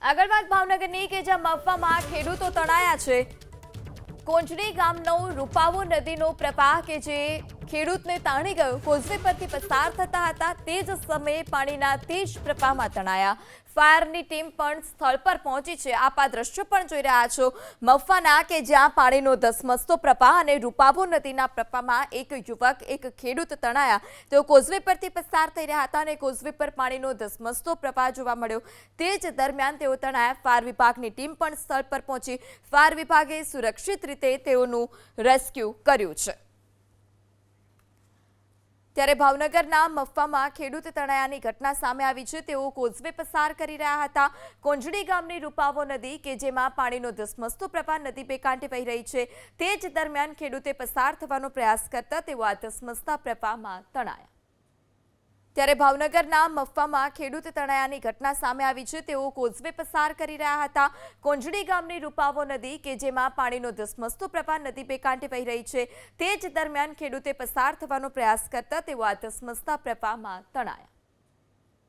આગળ વાત ભાવનગરની કે જ્યાં મહુવામાં ખેડૂતો તણાયા છે। કોંજડી ગામનો રૂપાવો નદીનો પ્રવાહ કે જે ખેડૂતને તાણી ગયો, કોઝવે પરથી પસાર થતા હતા તે જ સમયે પાણીના તેજ પ્રવાહમાં તણાયા। ફાયરની ટીમ પણ સ્થળ પર પહોંચી છે। આપ આ દ્રશ્યો પણ જોઈ રહ્યા છો મહુવાના કે જ્યાં પાણીનો ધસમસતો પ્રવાહ અને રૂપાવો નદીના પ્રવાહમાં એક યુવક એક ખેડૂત તણાયા। તેઓ કોઝવે પરથી પસાર થઈ રહ્યા હતા અને કોઝવે પર પાણીનો ધસમસતો પ્રવાહ જોવા મળ્યો। તે જ દરમિયાન તેઓ તણાયા। ફાયર વિભાગની ટીમ પણ સ્થળ પર પહોંચી। ફાયર વિભાગે સુરક્ષિત રીતે તેઓનું રેસ્ક્યુ કર્યું છે। ત્યારે ભાવનગરના મહુવામાં ખેડૂત તણાયાની ઘટના સામે આવી છે। તેઓ કોઝવે પસાર કરી રહ્યા હતા। કોંજડી ગામની રૂપાવો નદી કે જેમાં પાણીનો ધસમસતો પ્રવાહ નદી બે કાંઠે વહી રહી છે, તે જ દરમિયાન ખેડૂતે પસાર થવાનો પ્રયાસ કરતા તેઓ આ ધસમસતા પ્રવાહમાં તણાયા। ત્યારે ભાવનગરના મહુવામાં ખેડૂત તણાયાની ઘટના સામે આવી છે। તેઓ કોઝવે પસાર કરી રહ્યા હતા। કોંજડી ગામની રૂપાવો નદી કે જેમાં પાણીનો ધસમસતો પ્રવાહ નદી બે કાંઠે વહી રહી છે, તે જ દરમિયાન ખેડૂતે પસાર થવાનો પ્રયાસ કરતા તેઓ આ ધસમસતા પ્રવાહમાં તણાયા।